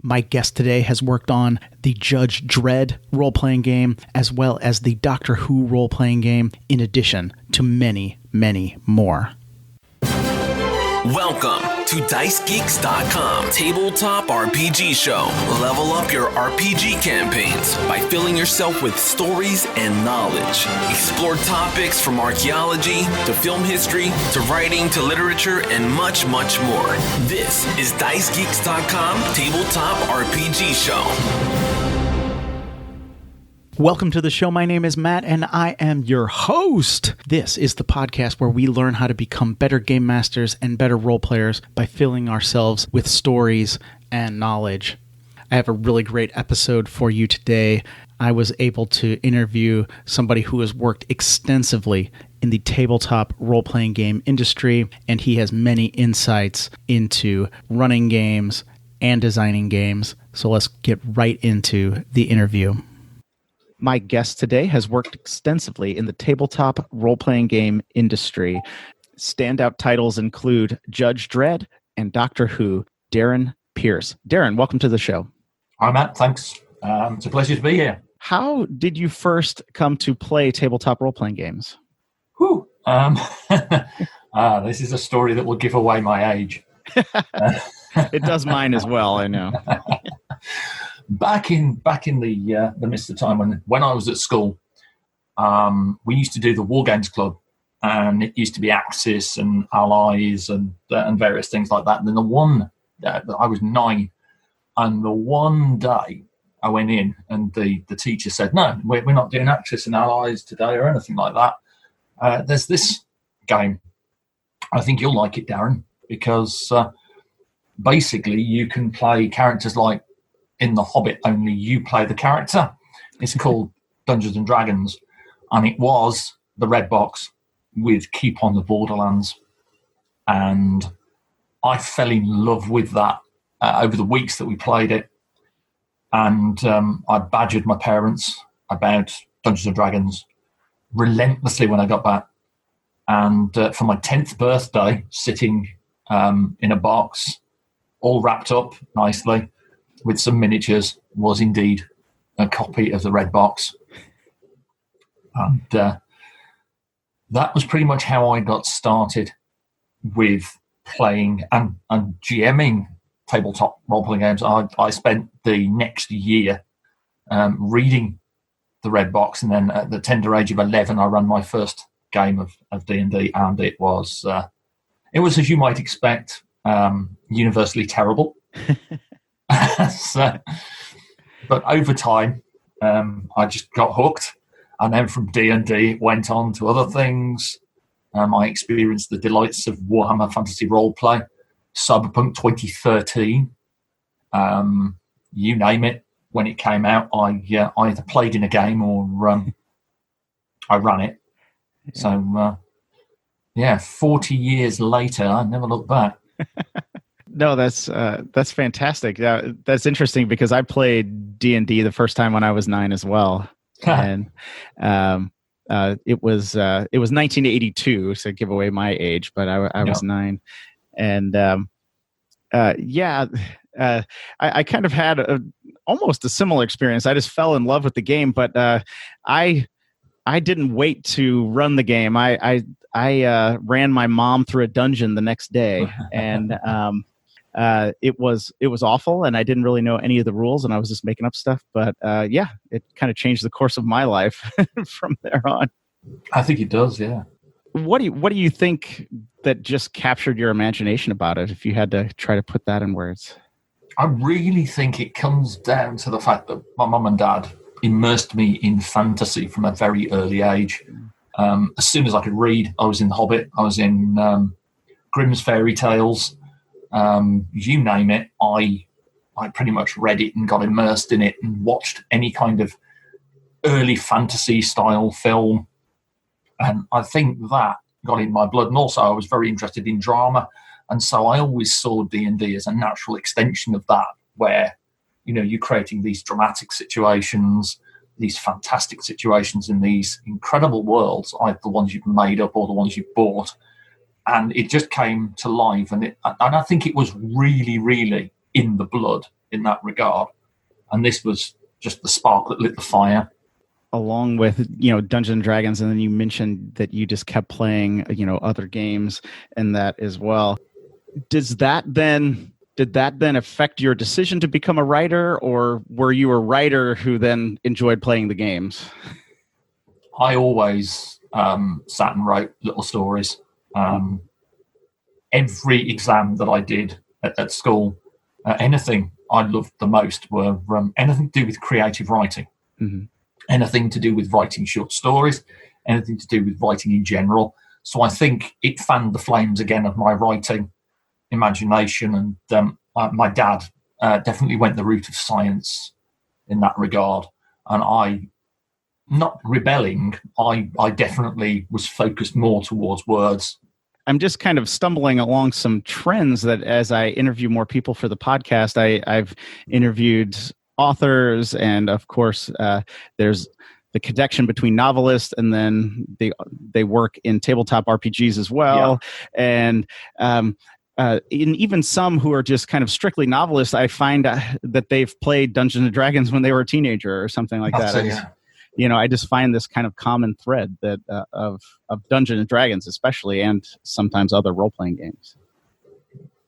My guest today has worked on the Judge Dredd role-playing game, as well as the Doctor Who role-playing game, in addition to many, many more. Welcome to Dicegeeks.com tabletop RPG show. Level up your RPG campaigns by filling yourself with stories and knowledge. Explore topics from archaeology to film history to writing to literature and much, much more. This is Dicegeeks.com tabletop RPG show. Welcome to the show. My name is Matt, and I am your host. This is the podcast where we learn how to become better game masters and better role players by filling ourselves with stories and knowledge. I have a really great episode for you today. I was able to interview somebody who has worked extensively in the tabletop role-playing game industry, and he has many insights into running games and designing games. So let's get right into the interview. My guest today has worked extensively in the tabletop role-playing game industry. Standout titles include Judge Dredd and Doctor Who. Darren Pearce. Darren, welcome to the show. Hi, Matt. Thanks. It's a pleasure to be here. How did you first come to play tabletop role-playing games? Whew. This is a story that will give away my age. It does mine as well, I know. Back in the midst of time when I was at school, we used to do the War Games Club, and it used to be Axis and Allies and various things like that. And then I was 9, and the one day I went in, and the teacher said, "No, we're not doing Axis and Allies today or anything like that. There's this game. I think you'll like it, Darren, because basically you can play characters like in The Hobbit, only you play the character. It's called Dungeons and Dragons, and it was the red box with Keep on the Borderlands. And I fell in love with that over the weeks that we played it. And I badgered my parents about Dungeons and Dragons relentlessly when I got back. And for my 10th birthday, sitting in a box, all wrapped up nicely, with some miniatures, was indeed a copy of the red box. And that was pretty much how I got started with playing and GMing tabletop role-playing games. I spent the next year reading the red box, and then at the tender age of 11, I ran my first game of D&D, and it was, as you might expect, universally terrible. But over time, I just got hooked, and then from D&D it went on to other things. I experienced the delights of Warhammer Fantasy Roleplay, Cyberpunk 2013, you name it. When it came out, I either played in a game or I ran it. So 40 years later, I never look back. No, that's fantastic. That's interesting because I played D&D the first time when I was 9 as well, and it was 1982, so give away my age, but I was 9, and I kind of had almost a similar experience. I just fell in love with the game, but I didn't wait to run the game. I ran my mom through a dungeon the next day, and it was awful, and I didn't really know any of the rules, and I was just making up stuff. But it kind of changed the course of my life from there on. I think it does, yeah. What do you think that just captured your imagination about it, if you had to try to put that in words? I really think it comes down to the fact that my mum and dad immersed me in fantasy from a very early age. As soon as I could read, I was in The Hobbit, I was in Grimm's Fairy Tales, you name it. I pretty much read it and got immersed in it and watched any kind of early fantasy style film. And I think that got in my blood. And also I was very interested in drama. And so I always saw D&D as a natural extension of that, where, you're creating these dramatic situations, these fantastic situations in these incredible worlds, either the ones you've made up or the ones you've bought. And it just came to life. And I think it was really, really in the blood. in that regard. And this was just the spark that lit the fire. Along with, Dungeons and Dragons, and then you mentioned that you just kept playing, other games and that as well. Did that then affect your decision to become a writer, or were you a writer who then enjoyed playing the games? I always sat and wrote little stories. Every exam that I did at school, anything I loved the most were anything to do with creative writing, anything to do with writing short stories, anything to do with writing in general. So I think it fanned the flames again of my writing imagination. And my dad definitely went the route of science in that regard. And I, not rebelling, I definitely was focused more towards words. I'm just kind of stumbling along some trends that as I interview more people for the podcast, I've interviewed authors, and of course there's the connection between novelists, and then they work in tabletop RPGs as well. Yeah. And even some who are just kind of strictly novelists, I find that they've played Dungeons and Dragons when they were a teenager or something like that. I just find this kind of common thread that of Dungeons and Dragons, especially, and sometimes other role-playing games.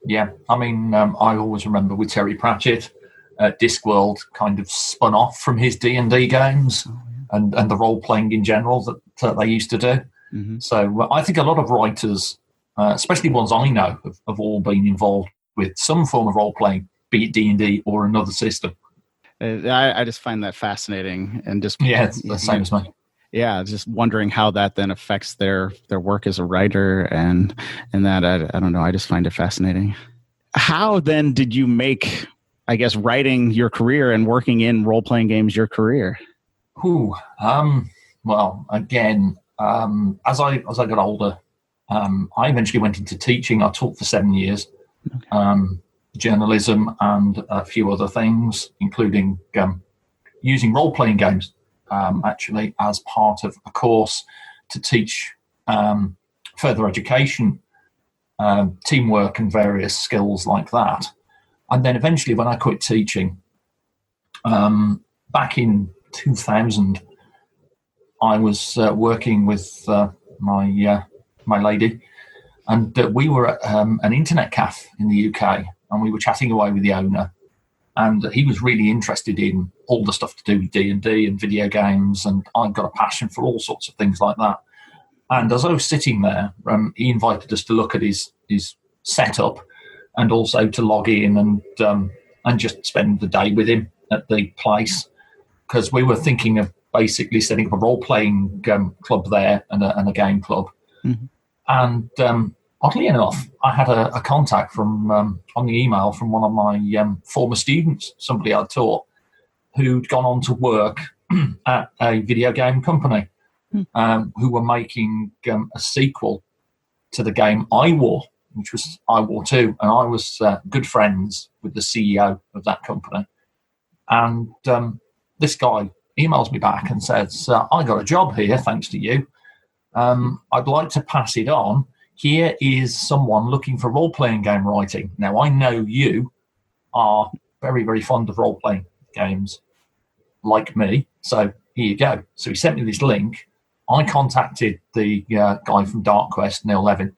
Yeah, I mean, I always remember with Terry Pratchett, Discworld kind of spun off from his D&D games and the role-playing in general that they used to do. Mm-hmm. So I think a lot of writers, especially ones I know, have all been involved with some form of role-playing, be it D&D or another system. I just find that fascinating, and just it's the same as me. Yeah, just wondering how that then affects their work as a writer, and that I don't know. I just find it fascinating. How then did you make, I guess, writing your career and working in role playing games your career? Well, again, as I got older, I eventually went into teaching. I taught for 7 years. Journalism and a few other things, including using role-playing games actually as part of a course to teach further education, teamwork and various skills like that. And then eventually when I quit teaching, back in 2000, I was working with my lady, and we were at an internet cafe in the UK. And we were chatting away with the owner, and he was really interested in all the stuff to do with D&D and video games, and I've got a passion for all sorts of things like that. And as I was sitting there, he invited us to look at his setup, and also to log in and just spend the day with him at the place, because we were thinking of basically setting up a role-playing club there and a game club. Mm-hmm. And oddly enough, I had a contact from on the email from one of my former students, somebody I'd taught, who'd gone on to work at a video game company, who were making a sequel to the game iWar, which was iWar 2. And I was good friends with the CEO of that company. And this guy emails me back and says, I got a job here, thanks to you. I'd like to pass it on. Here is someone looking for role-playing game writing. Now, I know you are very, very fond of role-playing games, like me, so here you go. So he sent me this link. I contacted the guy from Dark Quest, Neil Levin,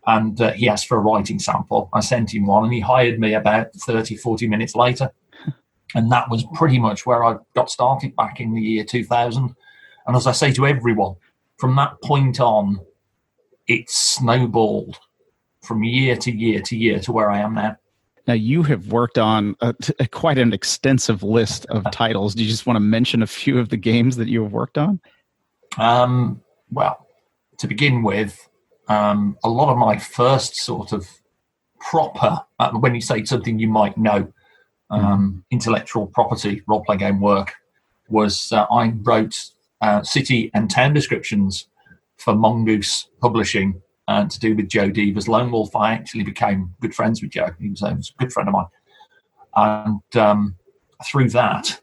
and he asked for a writing sample. I sent him one, and he hired me about 30, 40 minutes later. And that was pretty much where I got started back in the year 2000. And as I say to everyone, from that point on, it snowballed from year to year to year to where I am now. Now, you have worked on quite an extensive list of titles. Do you just want to mention a few of the games that you have worked on? Well, to begin with, a lot of my first sort of proper, when you say something you might know, intellectual property role-playing game work, was I wrote city and town descriptions for Mongoose Publishing, to do with Joe Deaver's Lone Wolf. I actually became good friends with Joe. He was a good friend of mine. And through that,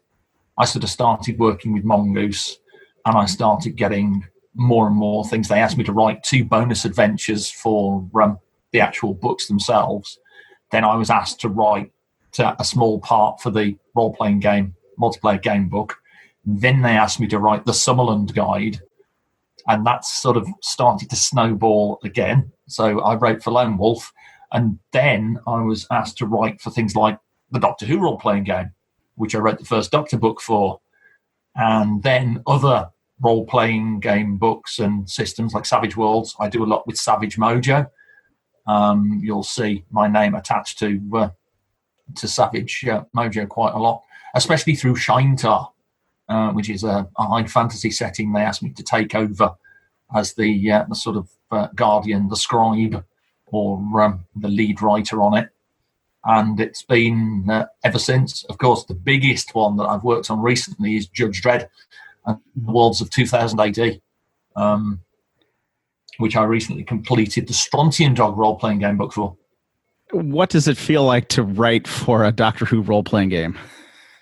I sort of started working with Mongoose, and I started getting more and more things. They asked me to write 2 bonus adventures for the actual books themselves. Then I was asked to write a small part for the role-playing game, multiplayer game book. Then they asked me to write the Summerland Guide, and that's sort of started to snowball again. So I wrote for Lone Wolf, and then I was asked to write for things like the Doctor Who role-playing game, which I wrote the first Doctor book for, and then other role-playing game books and systems like Savage Worlds. I do a lot with Savage Mojo. You'll see my name attached to Savage Mojo quite a lot, especially through Shaintar, which is a high fantasy setting. They asked me to take over as the sort of guardian, the scribe, or the lead writer on it. And it's been ever since. Of course, the biggest one that I've worked on recently is Judge Dredd and the Worlds of 2000 AD, which I recently completed the Strontium Dog role-playing game book for. What does it feel like to write for a Doctor Who role-playing game?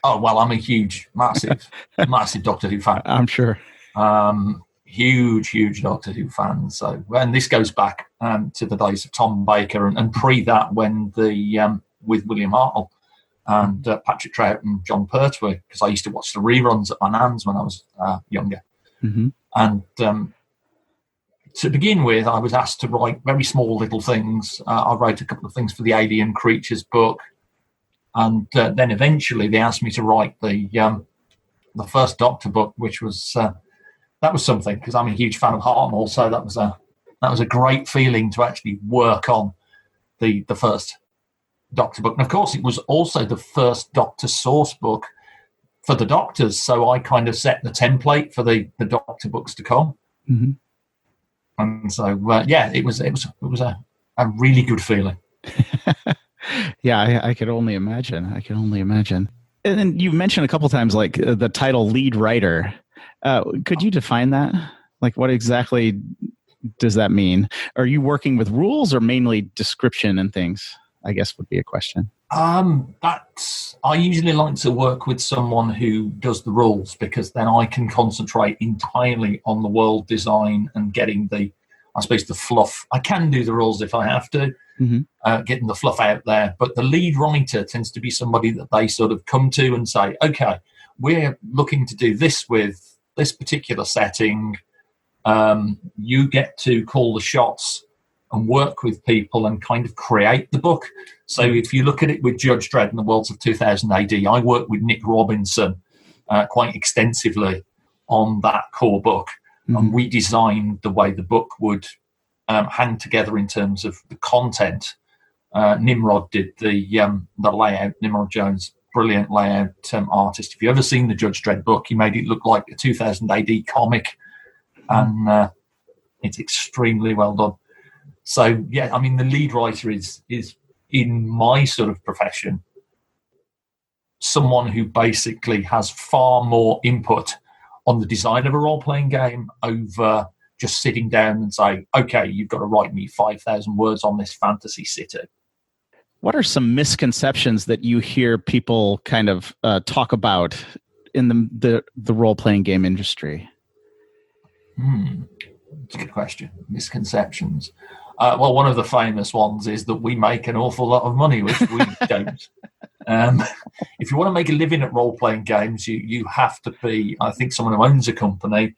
Oh, well, I'm a huge, massive Doctor Who fan. I'm sure. Huge Doctor Who fan. So, and this goes back to the days of Tom Baker and pre that, when the with William Hartnell and Patrick Trout and John Pertwee, because I used to watch the reruns at my nan's when I was younger. Mm-hmm. And to begin with, I was asked to write very small little things. I wrote a couple of things for the Alien Creatures book, and then eventually they asked me to write the first Doctor book, which was that was something, because I'm a huge fan of Hartnell. So that was a great feeling to actually work on the first Doctor book. And of course, it was also the first Doctor source book for the Doctors. So I kind of set the template for the Doctor books to come. Mm-hmm. And so, it was a really good feeling. Yeah, I could only imagine. And then you've mentioned a couple times, like the title lead writer. Could you define that? Like, what exactly does that mean? Are you working with rules or mainly description and things? I guess would be a question. I usually like to work with someone who does the rules, because then I can concentrate entirely on the world design and getting the fluff. I can do the rules if I have to, getting the fluff out there. But the lead writer tends to be somebody that they sort of come to and say, okay, we're looking to do this with this particular setting. You get to call the shots and work with people and kind of create the book. So if you look at it with Judge Dredd and the Worlds of 2000 AD, I worked with Nick Robinson quite extensively on that core book. Mm-hmm. And we designed the way the book would hang together in terms of the content. Nimrod did the layout. Nimrod Jones, brilliant layout artist. If you've ever seen the Judge Dredd book, he made it look like a 2000 AD comic. And it's extremely well done. So, yeah, I mean, the lead writer is in my sort of profession, someone who basically has far more input on the design of a role-playing game over just sitting down and saying, okay, you've got to write me 5,000 words on this fantasy city. What are some misconceptions that you hear people kind of talk about in the role-playing game industry? That's a good question. Misconceptions. Well, one of the famous ones is that we make an awful lot of money, which we don't. If you want to make a living at role-playing games, you have to be, I think, someone who owns a company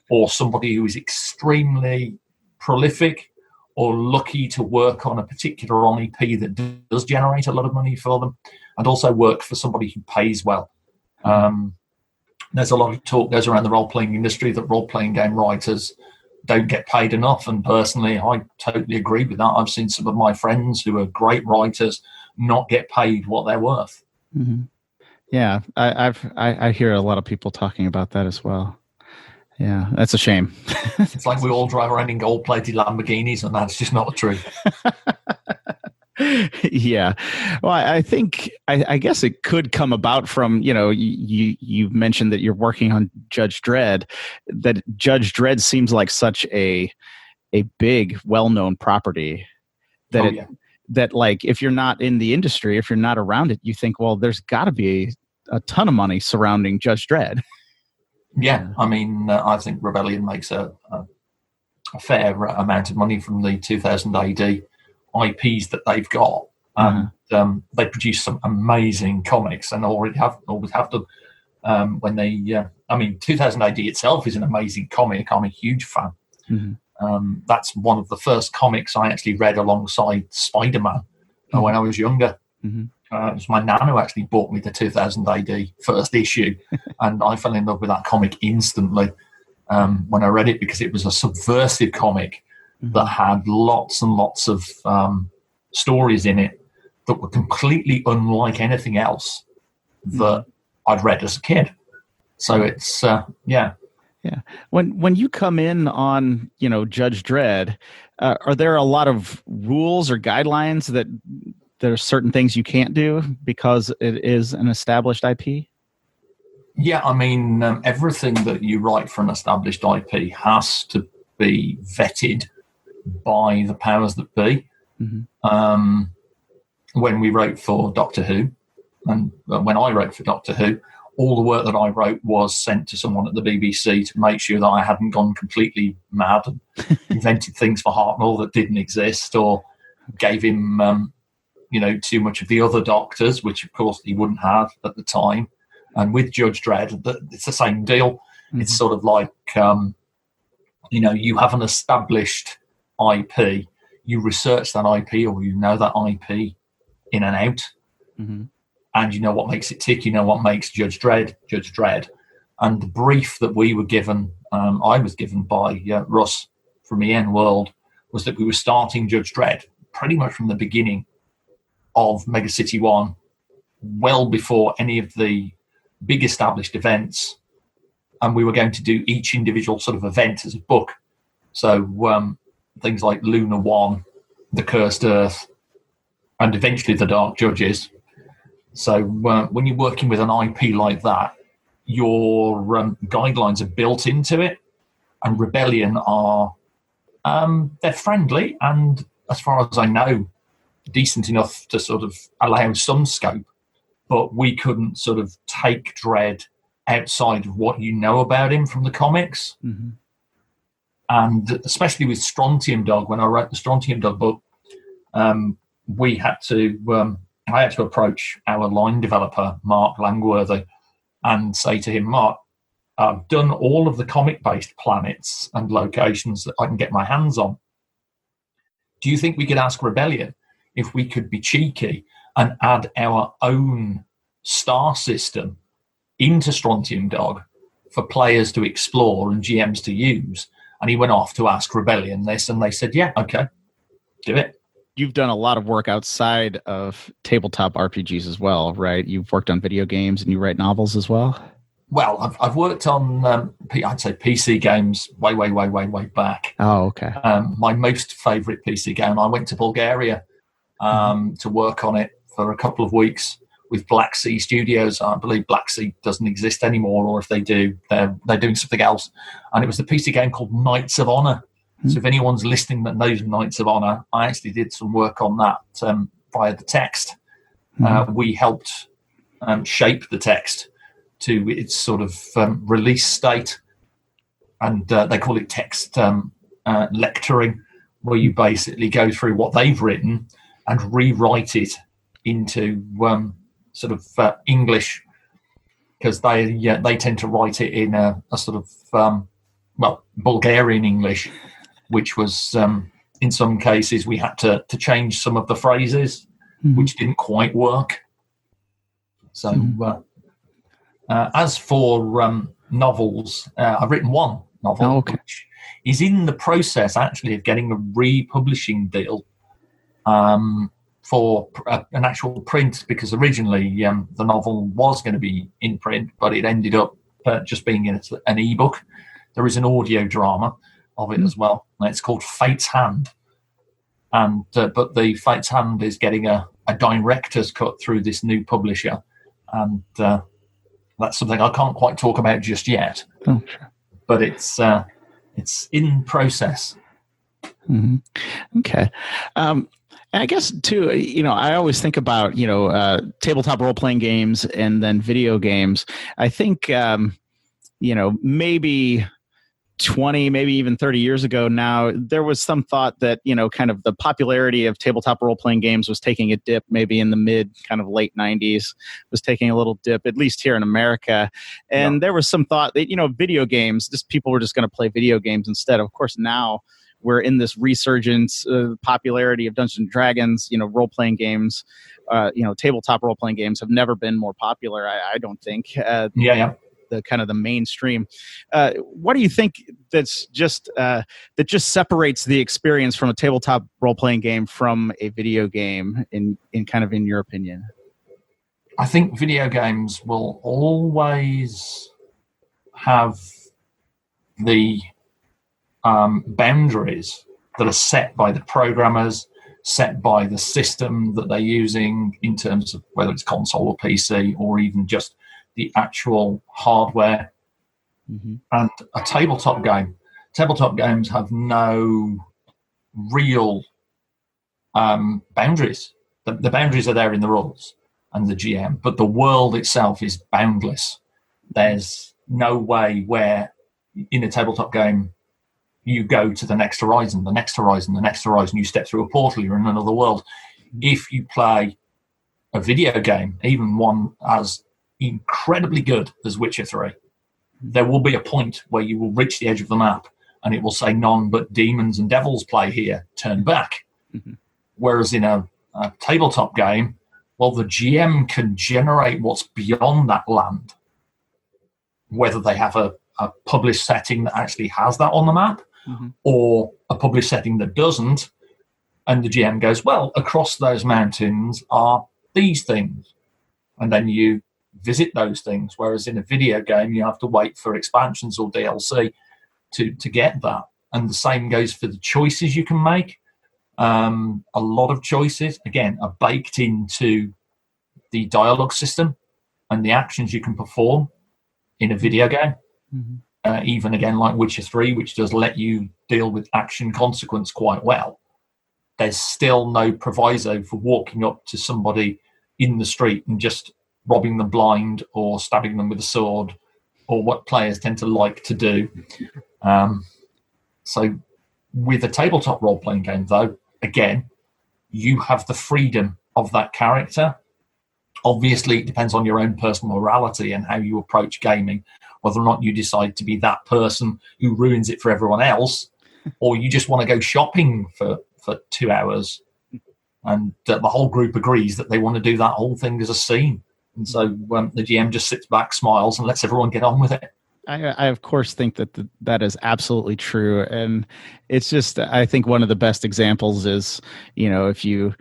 or somebody who is extremely prolific or lucky to work on a particular IP that does generate a lot of money for them, and also work for somebody who pays well. There's a lot of talk goes around the role-playing industry that role-playing game writers don't get paid enough, and personally I totally agree with that. I've seen some of my friends who are great writers not get paid what they're worth. Mm-hmm. Yeah, I hear a lot of people talking about that as well. Yeah, that's a shame. It's like we all drive around in gold-plated Lamborghinis, and that's just not the truth. Yeah. Well, I think, I guess it could come about from, you mentioned that you're working on Judge Dredd, that Judge Dredd seems like such a big, well-known property that that like, if you're not in the industry, if you're not around it, you think, well, there's got to be a ton of money surrounding Judge Dredd. Yeah. I mean, I think Rebellion makes a fair amount of money from the 2000 AD IPs that they've got. And they produce some amazing comics, and always have done. When they, 2000 AD itself is an amazing comic. I'm a huge fan. That's one of the first comics I actually read alongside Spider-Man when I was younger. It was my nan who actually bought me the 2000 AD first issue, and I fell in love with that comic instantly when I read it, because it was a subversive comic that had lots and lots of stories in it that were completely unlike anything else that I'd read as a kid. So it's yeah. When you come in on Judge Dredd, are there a lot of rules or guidelines that there are certain things you can't do because it is an established IP? Yeah, everything that you write for an established IP has to be vetted by the powers that be. When we wrote for Doctor Who, and when I wrote for Doctor Who, all the work that I wrote was sent to someone at the BBC to make sure that I hadn't gone completely mad and invented things for Hartnell that didn't exist, or gave him, too much of the other Doctors, which of course he wouldn't have at the time. And with Judge Dredd, it's the same deal. It's sort of like, you have an established IP, you research that IP, or you know that IP in and out. And you know what makes it tick, you know what makes Judge Dredd. And the brief that we were given, I was given by Russ from EN World, was that we were starting Judge Dredd pretty much from the beginning of Mega City 1, well before any of the big established events, and we were going to do each individual sort of event as a book. So things like Luna 1, The Cursed Earth, and eventually The Dark Judges. So when you're working with an IP like that, your guidelines are built into it, and Rebellion are they're friendly, and as far as I know, decent enough to sort of allow some scope. But we couldn't sort of take Dredd outside of what you know about him from the comics. And especially with Strontium Dog, when I wrote the Strontium Dog book, we had to I had to approach our line developer, Mark Langworthy, and say to him, Mark, I've done all of the comic-based planets and locations that I can get my hands on. Do you think we could ask Rebellion if we could be cheeky and add our own star system into Strontium Dog for players to explore and GMs to use? And he went off to ask Rebellion this, and they said, yeah, okay, do it. You've done a lot of work outside of tabletop RPGs as well, right? You've worked on video games and you write novels as well? Well, I've worked on, I'd say PC games way back. Oh, okay. My most favourite PC game, I went to Bulgaria to work on it for a couple of weeks with Black Sea Studios. I believe Black Sea doesn't exist anymore, or if they do, they're doing something else. And it was the PC game called Knights of Honor. So if anyone's listening that knows Knights of Honor, I actually did some work on that via the text. We helped shape the text to its sort of release state, and they call it text lecturing, where you basically go through what they've written and rewrite it into sort of English, because they tend to write it in a sort of Bulgarian English, which was in some cases we had to change some of the phrases, which didn't quite work. So as for novels, I've written one novel, which is in the process actually of getting a republishing deal for an actual print, because originally the novel was going to be in print, but it ended up just being in an ebook. There is an audio drama of it as well, and it's called Fate's Hand. And but the Fate's Hand is getting a director's cut through this new publisher, and that's something I can't quite talk about just yet. Oh, sure. But it's in process. Okay. I guess too, I always think about tabletop role playing games and then video games. I think maybe 20, maybe even 30 years ago now, there was some thought that, kind of the popularity of tabletop role-playing games was taking a dip, maybe in the kind of late 90s, was taking a little dip, at least here in America. And there was some thought that, video games, just people were just going to play video games instead. Of course, now we're in this resurgence popularity of Dungeons and Dragons, role-playing games, tabletop role-playing games have never been more popular, I don't think. The kind of the mainstream. What do you think that just separates the experience from a tabletop role-playing game from a video game in your opinion? I think video games will always have the boundaries that are set by the programmers, set by the system that they're using in terms of whether it's console or PC or even just the actual hardware. And a tabletop games have no real boundaries. The boundaries are there in the rules and the GM, but the world itself is boundless. There's no way where in a tabletop game you go to the next horizon, you step through a portal, you're in another world. If you play a video game, even one as incredibly good as Witcher 3, there will be a point where you will reach the edge of the map and it will say none but demons and devils play here, turn back. Whereas in a tabletop game, well, the GM can generate what's beyond that land, whether they have a published setting that actually has that on the map or a published setting that doesn't, and the GM goes, well, across those mountains are these things, and then you visit those things, whereas in a video game you have to wait for expansions or DLC to get that. And the same goes for the choices you can make. A lot of choices, again, are baked into the dialogue system and the actions you can perform in a video game. Even, again, like Witcher 3, which does let you deal with action consequence quite well. There's still no proviso for walking up to somebody in the street and just robbing them blind or stabbing them with a sword, or what players tend to like to do. So with a tabletop role-playing game, though, again, you have the freedom of that character. Obviously, it depends on your own personal morality and how you approach gaming, whether or not you decide to be that person who ruins it for everyone else, or you just want to go shopping for 2 hours and the whole group agrees that they want to do that whole thing as a scene. And so the GM just sits back, smiles, and lets everyone get on with it. I of course think that is absolutely true. And it's just, I think one of the best examples is, if you're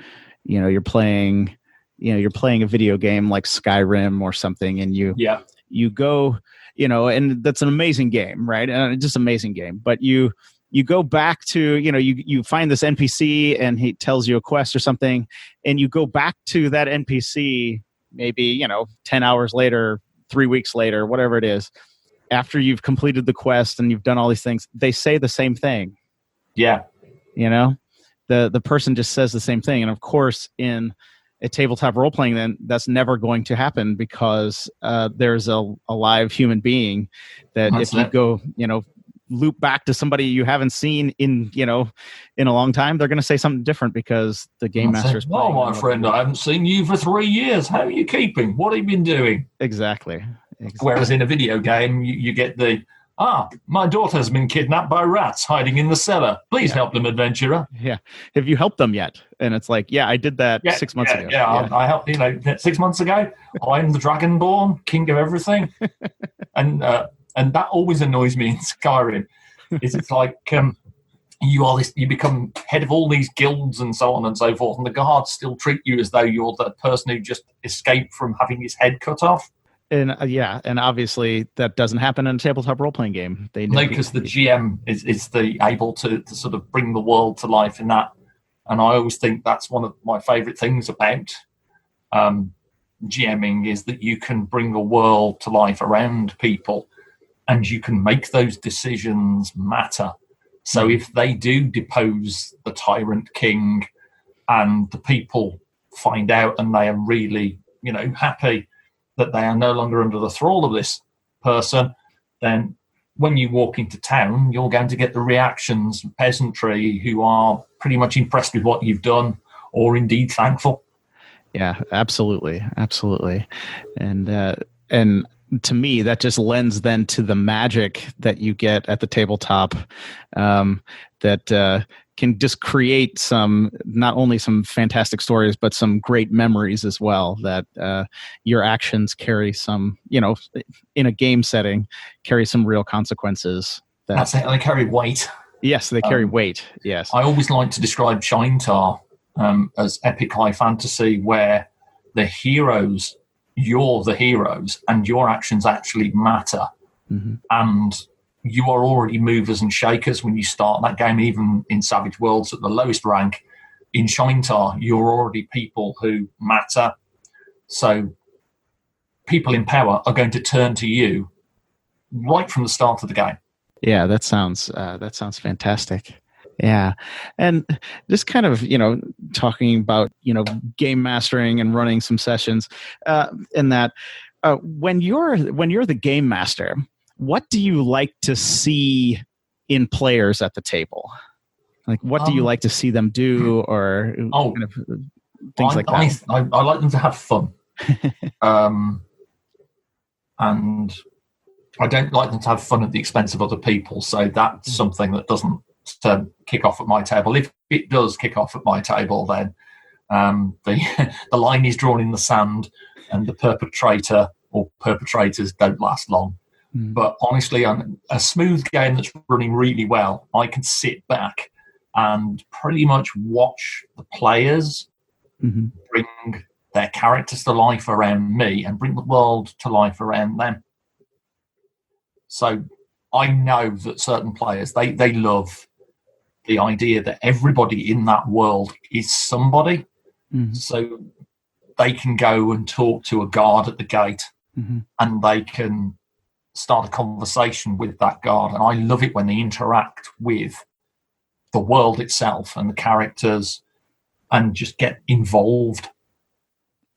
playing a video game like Skyrim or something, and you go, and that's an amazing game, right? Just amazing game. But you go back to, you find this NPC and he tells you a quest or something, and you go back to that NPC maybe, 10 hours later, 3 weeks later, whatever it is, after you've completed the quest and you've done all these things, they say the same thing. Yeah. The person just says the same thing. And of course, in a tabletop role-playing, then that's never going to happen, because there's a live human being that if you go, loop back to somebody you haven't seen in a long time, they're going to say something different, because the game master's playing. Oh, my friend, I haven't seen you for 3 years. How are you keeping? What have you been doing? Exactly. Whereas in a video game, you get my daughter's been kidnapped by rats hiding in the cellar. Please help them, adventurer. Yeah. Have you helped them yet? And it's like, I did that 6 months ago. Yeah, I helped, 6 months ago. I'm the Dragonborn, king of everything. And that always annoys me in Skyrim. It's like you become head of all these guilds and so on and so forth, and the guards still treat you as though you're the person who just escaped from having his head cut off. And and obviously that doesn't happen in a tabletop role-playing game. Because the GM is able to sort of bring the world to life in that. And I always think that's one of my favourite things about GMing, is that you can bring a world to life around people, and you can make those decisions matter. So if they do depose the tyrant king and the people find out and they are really, happy that they are no longer under the thrall of this person, then when you walk into town, you're going to get the reactions of peasantry who are pretty much impressed with what you've done, or indeed thankful. Yeah, absolutely. Absolutely. And to me, that just lends then to the magic that you get at the tabletop, that can just create not only some fantastic stories, but some great memories as well, that your actions carry some, in a game setting, carry some real consequences. That's it. They carry weight. Yes, they carry weight. Yes. I always like to describe Shaintar as epic high fantasy, where the heroes, you're the heroes, and your actions actually matter. Mm-hmm. And you are already movers and shakers when you start that game, even in Savage Worlds at the lowest rank. In Shaintar, you're already people who matter. So people in power are going to turn to you right from the start of the game. Yeah, that sounds fantastic. Yeah. And just kind of, talking about, game mastering and running some sessions, in that when you're the game master, what do you like to see in players at the table? Like, what do you like to see them do, or kind of things like that? I like them to have fun. And I don't like them to have fun at the expense of other people. So that's something that doesn't kick off at my table. If it does kick off at my table, then the line is drawn in the sand, and the perpetrator or perpetrators don't last long. Mm. But honestly, on a smooth game that's running really well, I can sit back and pretty much watch the players bring their characters to life around me and bring the world to life around them. So I know that certain players, they love the idea that everybody in that world is somebody. Mm-hmm. So they can go and talk to a guard at the gate, and they can start a conversation with that guard. And I love it when they interact with the world itself and the characters and just get involved.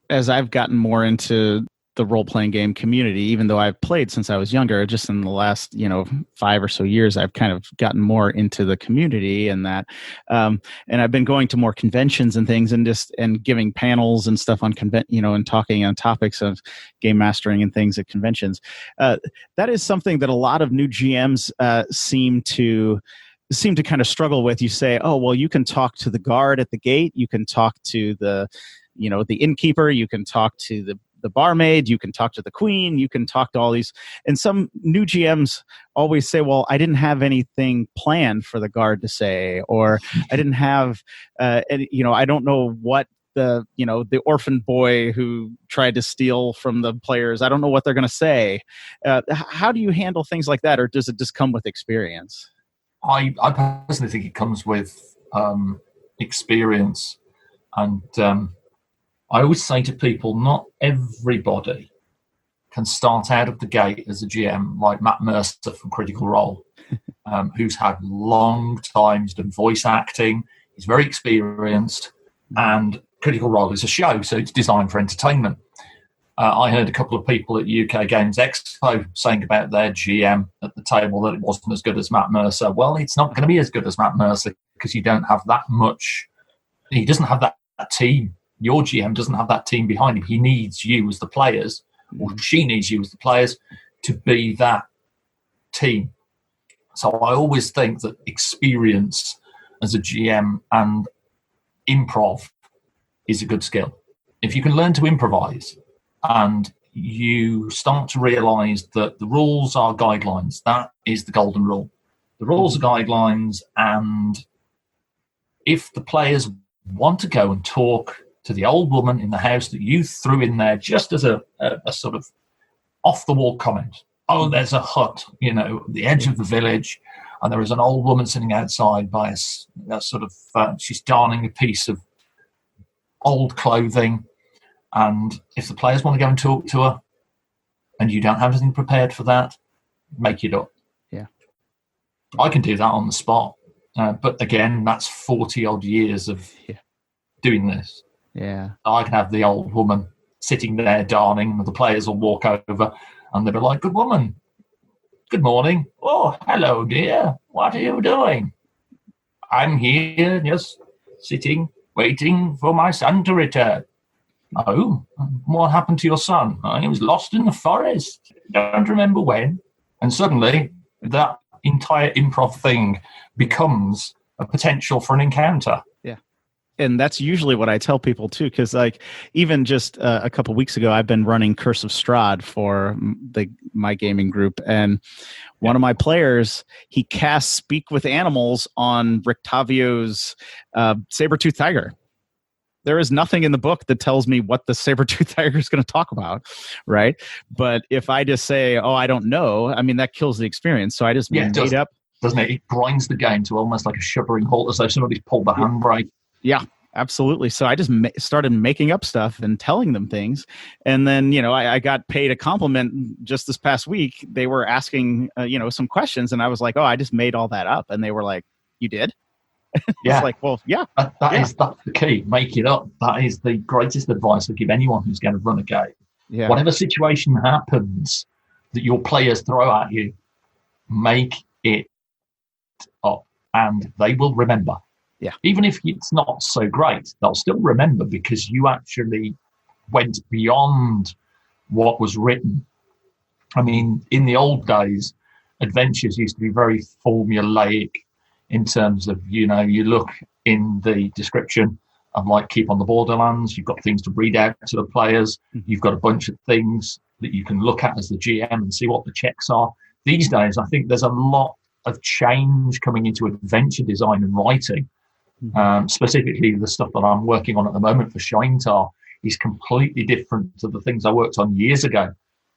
As I've gotten more into the role-playing game community, even though I've played since I was younger, just in the last 5 or so years, I've kind of gotten more into the community, and that and I've been going to more conventions and things, and giving panels and stuff on and talking on topics of game mastering and things at conventions. That is something that a lot of new GMs seem to kind of struggle with. You say, oh, well, you can talk to the guard at the gate, you can talk to the innkeeper, you can talk to the barmaid, you can talk to the queen, you can talk to all these. And some new GMs always say, well, I didn't have anything planned for the guard to say, or I didn't have, I don't know what the orphan boy who tried to steal from the players, I don't know what they're going to say. How do you handle things like that, or does it just come with experience? I personally think it comes with experience. And I always say to people, not everybody can start out of the gate as a GM like Matt Mercer from Critical Role, who's had long times done voice acting. He's very experienced, and Critical Role is a show, so it's designed for entertainment. I heard a couple of people at UK Games Expo saying about their GM at the table that it wasn't as good as Matt Mercer. Well, it's not going to be as good as Matt Mercer because you don't have that much. He doesn't have that team. Your GM doesn't have that team behind him. He needs you as the players, or she needs you as the players, to be that team. So I always think that experience as a GM and improv is a good skill. If you can learn to improvise and you start to realize that the rules are guidelines, that is the golden rule. The rules are guidelines, and if the players want to go and talk to the old woman in the house that you threw in there just as a sort of off-the-wall comment, oh, there's a hut, at the edge of the village, and there is an old woman sitting outside by a sort of, she's darning a piece of old clothing, and if the players want to go and talk to her, and you don't have anything prepared for that, make it up. Yeah, I can do that on the spot, but again, that's 40-odd years of doing this. Yeah, I can have the old woman sitting there darning, and the players will walk over, and they'll be like, "Good woman, good morning. Oh, hello, dear. What are you doing? I'm here just sitting, waiting for my son to return. Oh, what happened to your son? He was lost in the forest. Don't remember when. And suddenly, that entire improv thing becomes a potential for an encounter. Yeah. And that's usually what I tell people too, because like even just a couple of weeks ago, I've been running Curse of Strahd for my gaming group, and one of my players, he cast Speak with Animals on Rictavio's saber-tooth tiger. There is nothing in the book that tells me what the saber-tooth tiger is going to talk about, right? But if I just say, "Oh, I don't know," I mean that kills the experience. So I just made up. Doesn't it? It grinds the game to almost like a shuddering halt, as though somebody's pulled the handbrake. Yeah, absolutely. So I just started making up stuff and telling them things. And then, I got paid a compliment just this past week. They were asking, some questions. And I was like, oh, I just made all that up. And they were like, you did? Yeah. It's like, well, yeah. That's the key. Make it up. That is the greatest advice I give anyone who's going to run a game. Yeah. Whatever situation happens that your players throw at you, make it up and they will remember. Yeah. Even if it's not so great, they'll still remember because you actually went beyond what was written. I mean, in the old days, adventures used to be very formulaic in terms of, you look in the description of like Keep on the Borderlands, you've got things to read out to the players. You've got a bunch of things that you can look at as the GM and see what the checks are. These days, I think there's a lot of change coming into adventure design and writing. Specifically, the stuff that I'm working on at the moment for Shaintar is completely different to the things I worked on years ago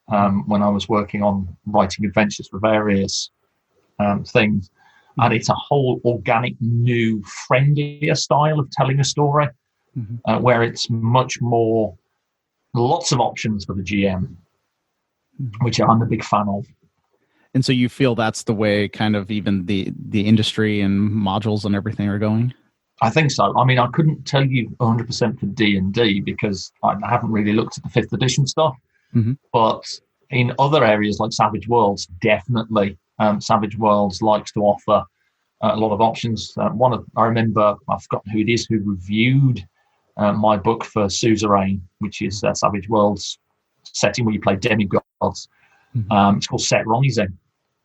when I was working on writing adventures for various things. And it's a whole organic, new, friendlier style of telling a story where it's much more, lots of options for the GM, which I'm a big fan of. And so you feel that's the way kind of even the industry and modules and everything are going? I think so. I mean, I couldn't tell you 100% for D&D because I haven't really looked at the 5th edition stuff. But in other areas like Savage Worlds, definitely Savage Worlds likes to offer a lot of options. I remember, I've forgotten who it is, who reviewed my book for Suzerain, which is Savage Worlds setting where you play demigods. It's called Set Rising.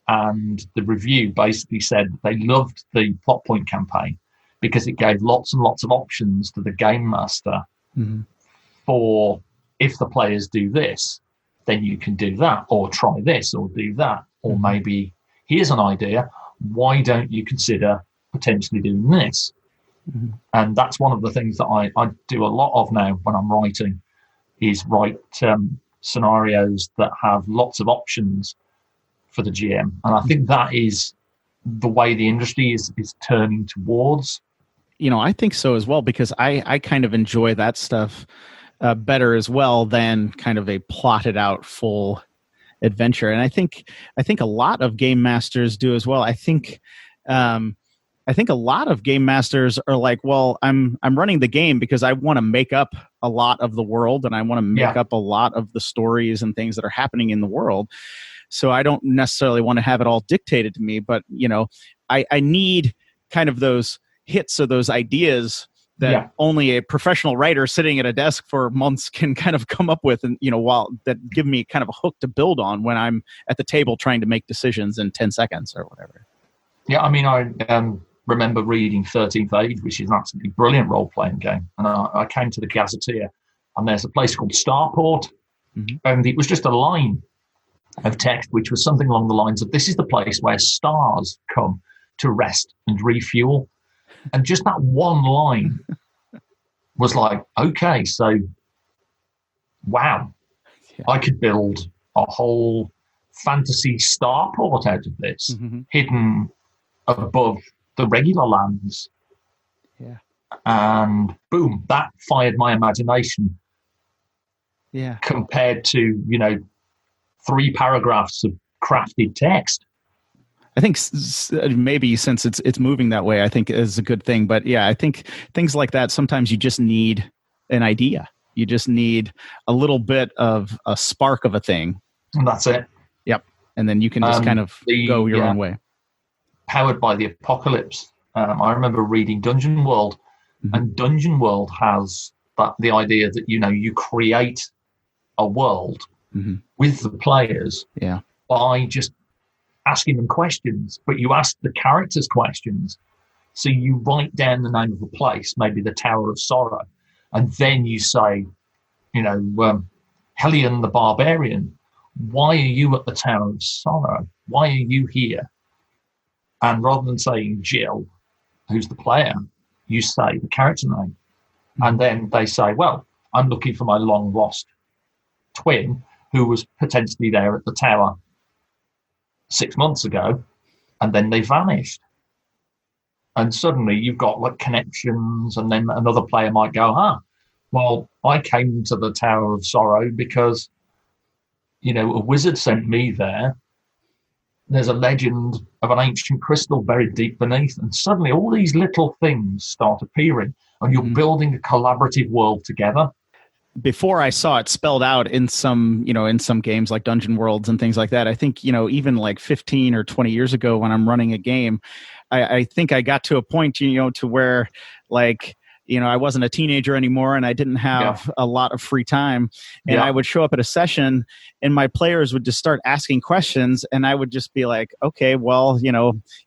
And the review basically said they loved the plot point campaign because it gave lots and lots of options to the game master for if the players do this, then you can do that, or try this, or do that, or maybe here's an idea, why don't you consider potentially doing this? And that's one of the things that I do a lot of now when I'm writing, is write scenarios that have lots of options for the GM. And I think that is the way the industry is turning towards. I think so as well, because I kind of enjoy that stuff better as well than kind of a plotted out full adventure. And I think a lot of game masters do as well. I think a lot of game masters are like, well, I'm running the game because I want to make up a lot of the world and I want to make up a lot of the stories and things that are happening in the world. So I don't necessarily want to have it all dictated to me, but I need kind of those hits or those ideas that only a professional writer sitting at a desk for months can kind of come up with, and while that give me kind of a hook to build on when I'm at the table trying to make decisions in 10 seconds or whatever. Yeah, I mean, I remember reading 13th Age, which is an absolutely brilliant role-playing game, and I came to the Gazetteer, and there's a place called Starport, and it was just a line of text which was something along the lines of, this is the place where stars come to rest and refuel. And just that one line was like, okay, so wow, I could build a whole fantasy starport out of this, hidden above the regular lands. Yeah. And boom, that fired my imagination. Yeah. Compared to, 3 paragraphs of crafted text. I think maybe since it's moving that way, I think is a good thing. But yeah, I think things like that, sometimes you just need an idea. You just need a little bit of a spark of a thing. And that's it. Yep. and then you can just kind of go your own way. Powered by the apocalypse. I remember reading Dungeon World, and Dungeon World has the idea that you create a world with the players by just asking them questions, but you ask the characters questions. So you write down the name of a place, maybe the Tower of Sorrow, and then you say, Hellion the Barbarian, why are you at the Tower of Sorrow? Why are you here? And rather than saying Jill, who's the player, you say the character name. And then they say, well, I'm looking for my long lost twin who was potentially there at the tower 6 months ago, and then they vanished. And suddenly you've got like connections, and then another player might go, well, I came to the Tower of Sorrow because, a wizard sent me there. There's a legend of an ancient crystal buried deep beneath. And suddenly all these little things start appearing, and you're building a collaborative world together. Before I saw it spelled out in some games like Dungeon Worlds and things like that, I think, even like 15 or 20 years ago when I'm running a game, I think I got to a point, to where like, I wasn't a teenager anymore, and I didn't have a lot of free time. And I would show up at a session, and my players would just start asking questions, and I would just be like, okay, well,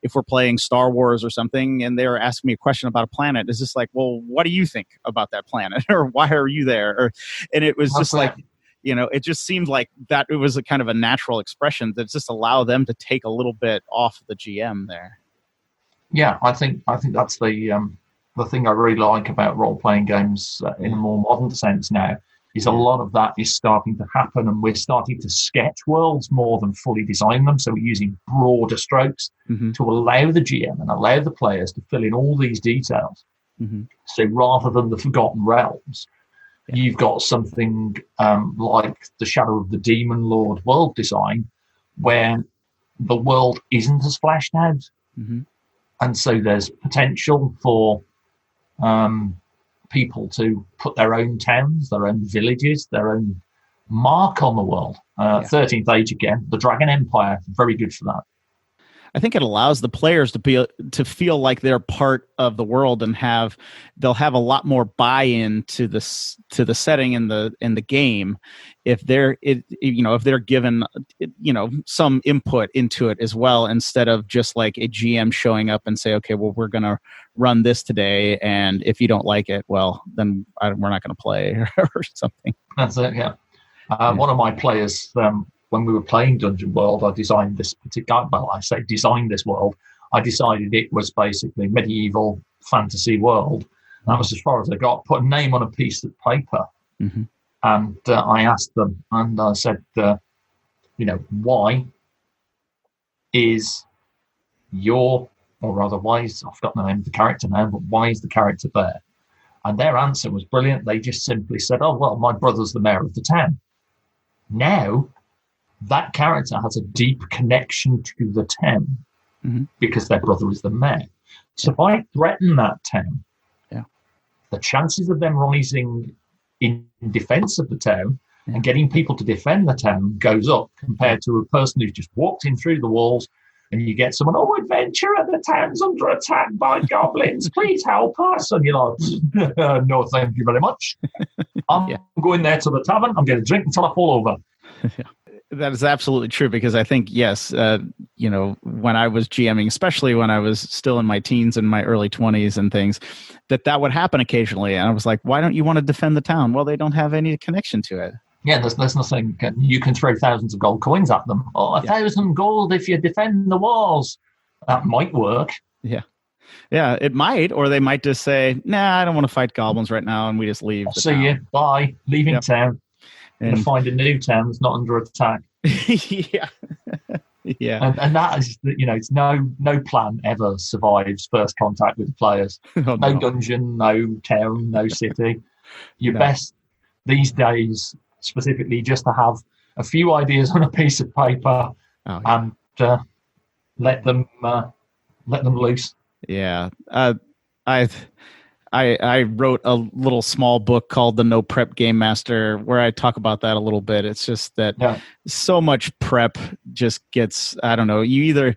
if we're playing Star Wars or something, and they were asking me a question about a planet, it's just like, well, what do you think about that planet? Or why are you there? And it was just like, it just seemed like that it was a kind of a natural expression that just allow them to take a little bit off the GM there. Yeah, I think that's the thing I really like about role-playing games in a more modern sense now is a lot of that is starting to happen, and we're starting to sketch worlds more than fully design them. So we're using broader strokes to allow the GM and allow the players to fill in all these details. So rather than the Forgotten Realms, you've got something like the Shadow of the Demon Lord world design, where the world isn't as fleshed out. And so there's potential for people to put their own towns, their own villages, their own mark on the world. 13th Age again, the Dragon Empire, very good for that. I think it allows the players to feel like they're part of the world, and they'll have a lot more buy-in to the setting in the game if they're given some input into it as well, instead of just like a GM showing up and say, okay, well, we're going to run this today, and if you don't like it, well, then we're not going to play or something. That's it. Yeah. One of my players, when we were playing Dungeon World, I designed this particular, designed this world. I decided it was basically medieval fantasy world. That was as far as I got. Put a name on a piece of paper. And I asked them, and I said, why is I've forgotten the name of the character now, but why is the character there? And their answer was brilliant. They just simply said, oh, well, my brother's the mayor of the town. Now, that character has a deep connection to the town because their brother is the mayor. So if I threaten that town, the chances of them rising in defense of the town and getting people to defend the town goes up compared to a person who's just walked in through the walls, and you get someone, oh, adventurer, the town's under attack by goblins, please help us. And you're like, no, thank you very much. I'm going there to the tavern, I'm going to drink until I fall over. That is absolutely true, because I think, yes, when I was GMing, especially when I was still in my teens and my early 20s and things, that would happen occasionally. And I was like, why don't you want to defend the town? Well, they don't have any connection to it. Yeah, there's nothing. You can throw thousands of gold coins at them. Oh, 1,000 gold if you defend the walls. That might work. Yeah, it might. Or they might just say, nah, I don't want to fight goblins right now, and we just leave. See you. Bye. Leaving town. And find a new town that's not under attack. Yeah. And that is, it's no plan ever survives first contact with the players. No dungeon, no town, no city. Your best these days, specifically, just to have a few ideas on a piece of paper and let them loose. Yeah. I wrote a little small book called The No Prep Game Master, where I talk about that a little bit. It's just that so much prep just gets, I don't know, you either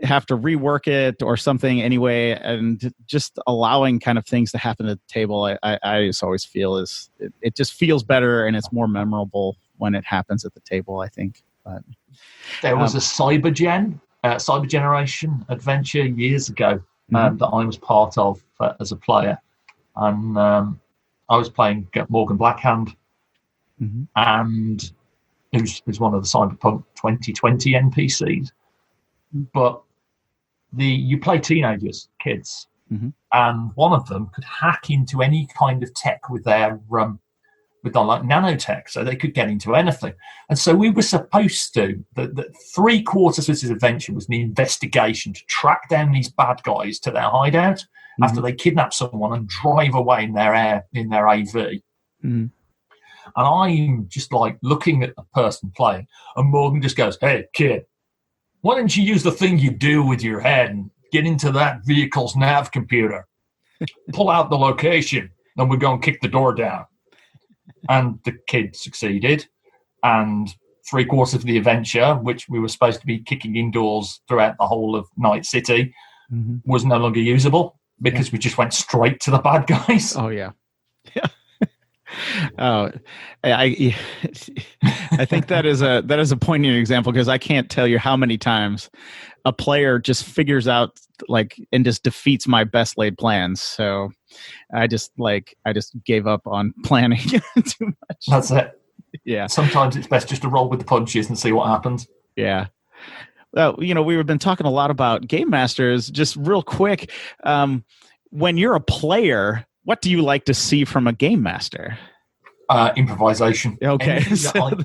have to rework it or something anyway, and just allowing kind of things to happen at the table, I just always feel it just feels better, and it's more memorable when it happens at the table, I think. But there was a Cyber Generation adventure years ago that I was part of as a player, and I was playing Morgan Blackhand, and who's one of the Cyberpunk 2020 NPCs. But you play teenagers, kids, and one of them could hack into any kind of tech with their like nanotech, so they could get into anything. And so we were supposed to, the 3/4 of this adventure was an investigation to track down these bad guys to their hideout after they kidnap someone and drive away in their AV. And I'm just like looking at the person playing, and Morgan just goes, "Hey kid, why don't you use the thing you do with your head and get into that vehicle's nav computer, pull out the location, and we're going to kick the door down." And the kid succeeded, and 3/4 of the adventure, which we were supposed to be kicking indoors throughout the whole of Night City, was no longer usable because we just went straight to the bad guys. Oh yeah. Oh, I think that is a poignant example, because I can't tell you how many times a player just figures out and just defeats my best laid plans. So I just gave up on planning too much. That's it. Yeah. Sometimes it's best just to roll with the punches and see what happens. Yeah. Well, we've been talking a lot about Gamemasters. Just real quick, when you're a player, what do you like to see from a game master? Improvisation. Okay.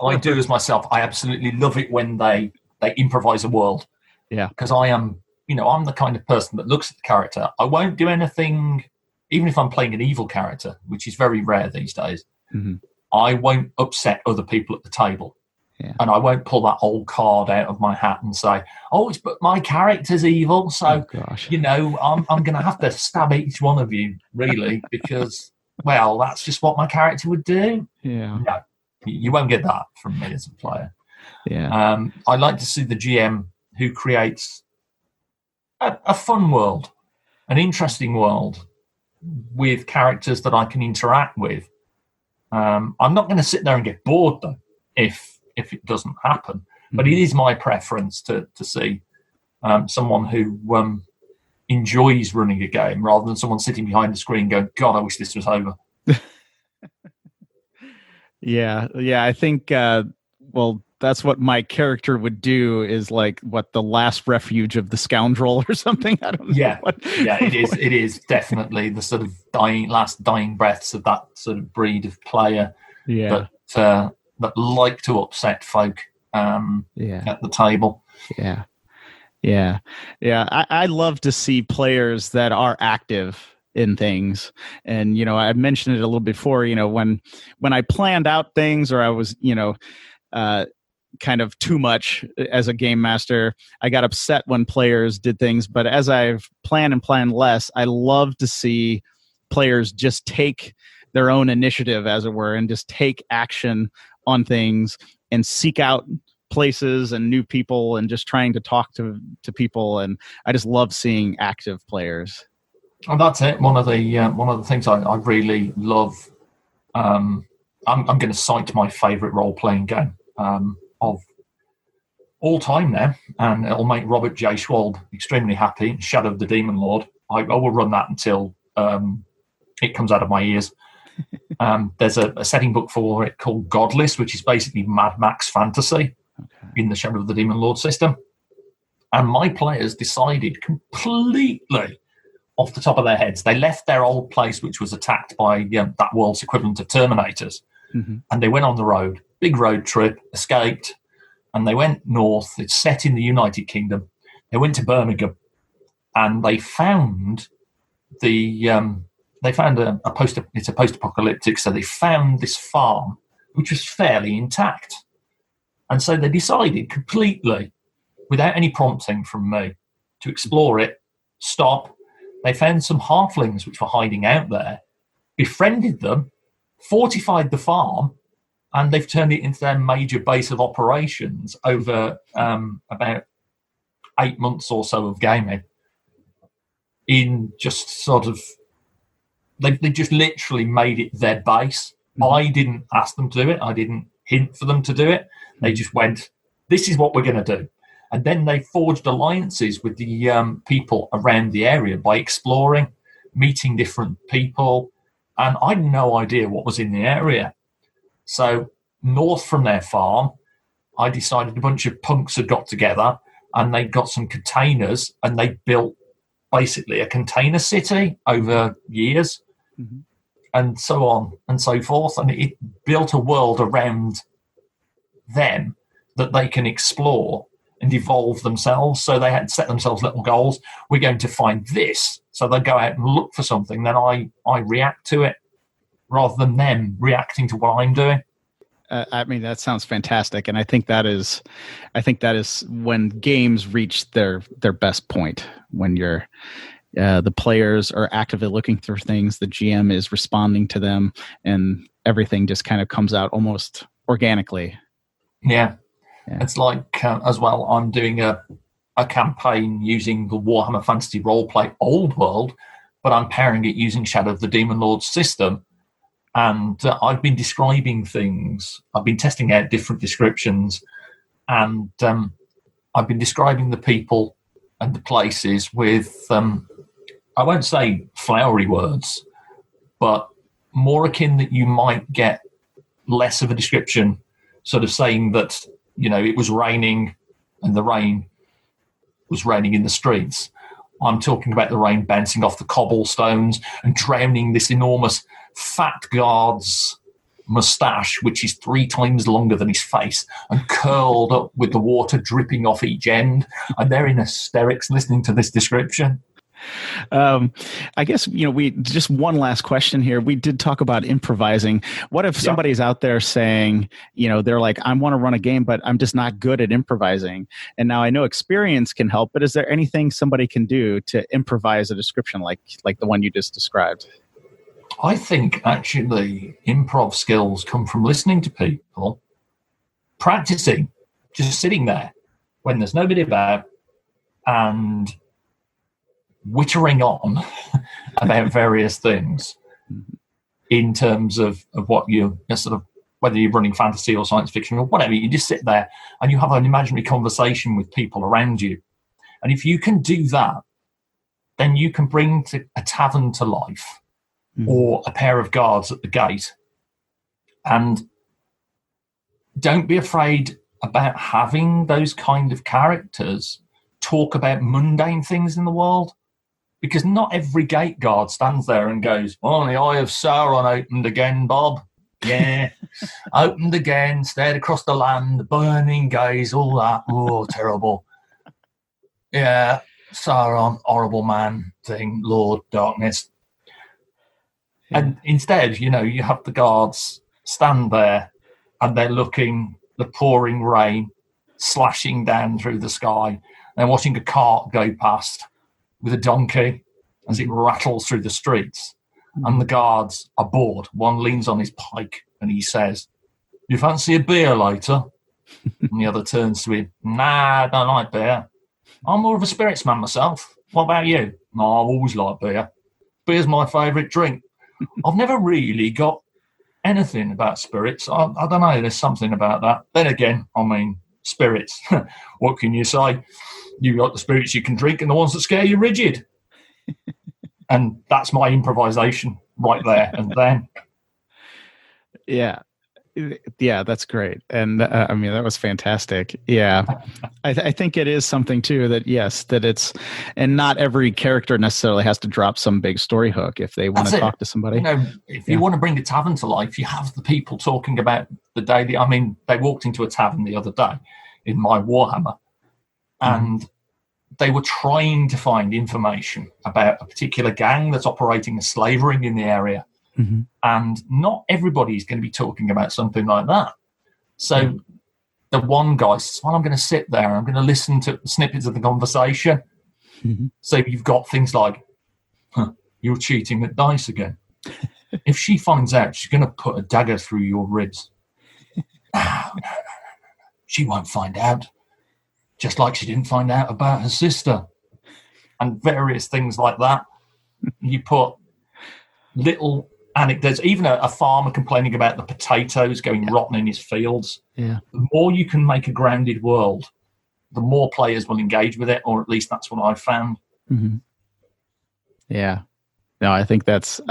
I do as myself. I absolutely love it when they improvise a world. Yeah. Because I'm the kind of person that looks at the character. I won't do anything, even if I'm playing an evil character, which is very rare these days. I won't upset other people at the table. Yeah. And I won't pull that old card out of my hat and say, but my character's evil, so I'm going to have to stab each one of you, really, because, well, that's just what my character would do. Yeah. No, you won't get that from me as a player. Yeah. I like to see the GM who creates a fun world, an interesting world with characters that I can interact with. I'm not going to sit there and get bored, though, if it doesn't happen. But it is my preference to see someone who enjoys running a game rather than someone sitting behind the screen going, God, I wish this was over. Yeah. I think, that's what my character would do, is the last refuge of the scoundrel or something. I don't know. Yeah, it is definitely the sort of last dying breaths of that sort of breed of player. Yeah. That like to upset folk at the table. Yeah. I love to see players that are active in things. And, I mentioned it a little before, when I planned out things, or I was, kind of too much as a game master, I got upset when players did things. But as I've planned less, I love to see players just take their own initiative, as it were, and just take action on things and seek out places and new people and just trying to talk to people. And I just love seeing active players. And that's it. One of the things I really love. I'm going to cite my favourite role-playing game of all time now, and it'll make Robert J. Schwalb extremely happy. Shadow of the Demon Lord. I will run that until it comes out of my ears. There's a setting book for it called Godless, which is basically Mad Max fantasy in the Shadow of the Demon Lord system. And my players decided completely off the top of their heads. They left their old place, which was attacked by that world's equivalent of Terminators, and they went on the road, big road trip, escaped, and they went north. It's set in the United Kingdom. They went to Birmingham, and they found it's a post-apocalyptic, so they found this farm which was fairly intact. And so they decided completely, without any prompting from me, to explore it, stop. They found some halflings which were hiding out there, befriended them, fortified the farm, and they've turned it into their major base of operations over about 8 months or so of gaming. In just sort of, they just literally made it their base. I didn't ask them to do it. I didn't hint for them to do it. They just went, this is what we're going to do. And then they forged alliances with the people around the area by exploring, meeting different people. And I had no idea what was in the area. So north from their farm, I decided a bunch of punks had got together and they got some containers and they built basically a container city over years, and so on and so forth. And it built a world around them that they can explore and evolve themselves. So they had set themselves little goals. We're going to find this. So they go out and look for something. Then I react to it rather than them reacting to what I'm doing. I mean, that sounds fantastic. And I think that is when games reach their best point, when you're, the players are actively looking for things, the GM is responding to them, and everything just kind of comes out almost organically. Yeah. It's like, as well, I'm doing a campaign using the Warhammer Fantasy Roleplay Old World, but I'm pairing it using Shadow of the Demon Lord system. And I've been describing things. I've been testing out different descriptions, and I've been describing the people and the places with, I won't say flowery words, but more akin that you might get less of a description, sort of saying that, it was raining and the rain was raining in the streets. I'm talking about the rain bouncing off the cobblestones and drowning this enormous fat guard's moustache, which is 3 times longer than his face, and curled up with the water dripping off each end. And they're in hysterics listening to this description. I guess, we just one last question here. We did talk about improvising. What if somebody's out there saying, they're like, I want to run a game, but I'm just not good at improvising. And now I know experience can help, but is there anything somebody can do to improvise a description like the one you just described? I think actually improv skills come from listening to people, practicing, just sitting there when there's nobody about and wittering on about various things in terms of what you sort of, whether you're running fantasy or science fiction or whatever, you just sit there and you have an imaginary conversation with people around you. And if you can do that, then you can bring a tavern to life or a pair of guards at the gate. And don't be afraid about having those kind of characters talk about mundane things in the world, because not every gate guard stands there and goes, "Oh, the eye of Sauron opened again, Bob. Yeah, opened again, stared across the land, burning gaze, all that. Oh, terrible. Yeah, Sauron, horrible man thing, Lord Darkness." And instead, you have the guards stand there and they're looking, the pouring rain slashing down through the sky. They're watching a cart go past with a donkey as it rattles through the streets. And the guards are bored. One leans on his pike and he says, "You fancy a beer later?" And the other turns to him, "Nah, I don't like beer. I'm more of a spirits man myself. What about you?" "No, I've always liked beer. Beer's my favourite drink. I've never really got anything about spirits. I don't know, there's something about that. Then again, spirits. What can you say? You got the spirits you can drink and the ones that scare you rigid." And that's my improvisation right there and then. Yeah, that's great. And that was fantastic. Yeah. I think it is something too that it's, and not every character necessarily has to drop some big story hook if they want to talk to somebody. If you want to bring a tavern to life, you have the people talking about the daily. They walked into a tavern the other day in my Warhammer and they were trying to find information about a particular gang that's operating a slave ring in the area. And not everybody's going to be talking about something like that. So the one guy says, "Well, I'm going to sit there and I'm going to listen to snippets of the conversation." So you've got things like, "You're cheating at dice again. If she finds out, she's going to put a dagger through your ribs." no, she won't find out. Just like she didn't find out about her sister. And various things like that. You put little anecdotes, even a farmer complaining about the potatoes going rotten in his fields. Yeah. The more you can make a grounded world, the more players will engage with it, or at least that's what I've found. Mm-hmm. Yeah. No, I think that's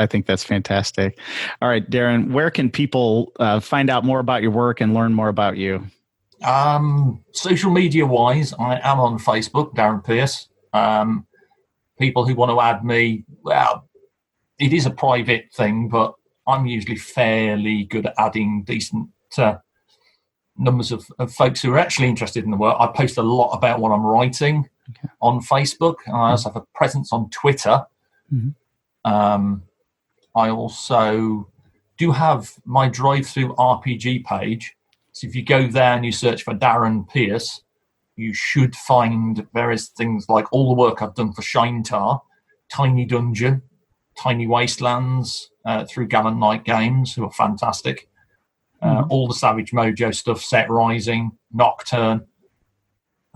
fantastic. All right, Darren, where can people find out more about your work and learn more about you? Social media wise, I am on Facebook, Darren Pearce. People who want to add me, well, it is a private thing, but I'm usually fairly good at adding decent numbers of folks who are actually interested in the work. I post a lot about what I'm writing on Facebook. I also have a presence on Twitter. Mm-hmm. I also do have my drive-through RPG page. So if you go there and you search for Darren Pearce, you should find various things like all the work I've done for Shaintar, Tiny Dungeon, Tiny Wastelands, through Gallant Night Games, who are fantastic. All the Savage Mojo stuff, Set Rising, Nocturne.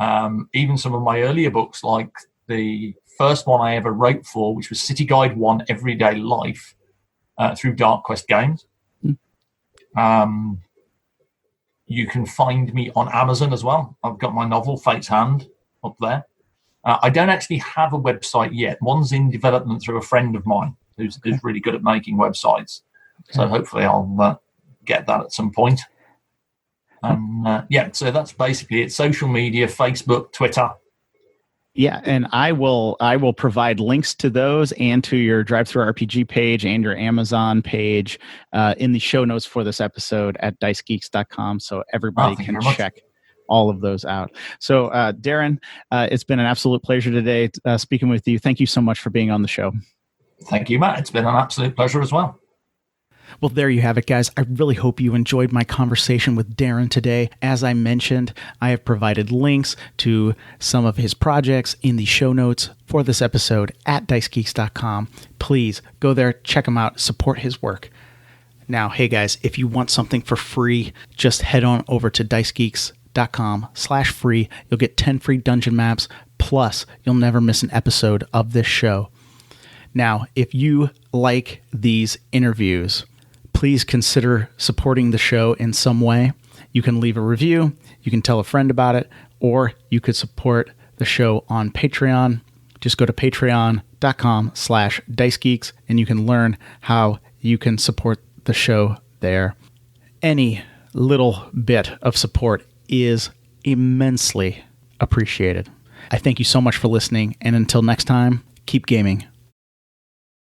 Even some of my earlier books, like the first one I ever wrote for, which was City Guide 1 Everyday Life, through Dark Quest Games. You can find me on Amazon as well. I've got my novel, Fate's Hand, up there. I don't actually have a website yet. One's in development through a friend of mine who's really good at making websites. Okay. So hopefully I'll get that at some point. And so that's basically it. Social media, Facebook, Twitter. Yeah, and I will provide links to those and to your Drive-Thru RPG page and your Amazon page in the show notes for this episode at Dicegeeks.com, so everybody can check all of those out. So, Darren, it's been an absolute pleasure today speaking with you. Thank you so much for being on the show. Thank you, Matt. It's been an absolute pleasure as well. Well, there you have it, guys. I really hope you enjoyed my conversation with Darren today. As I mentioned, I have provided links to some of his projects in the show notes for this episode at Dicegeeks.com. Please go there, check him out, support his work. Now, hey guys, if you want something for free, just head on over to Dicegeeks.com/free. You'll get 10 free dungeon maps, plus you'll never miss an episode of this show. Now, if you like these interviews, please consider supporting the show in some way. You can leave a review, you can tell a friend about it, or you could support the show on Patreon. Just go to patreon.com/dicegeeks and you can learn how you can support the show there. Any little bit of support is immensely appreciated. I thank you so much for listening, and until next time, keep gaming.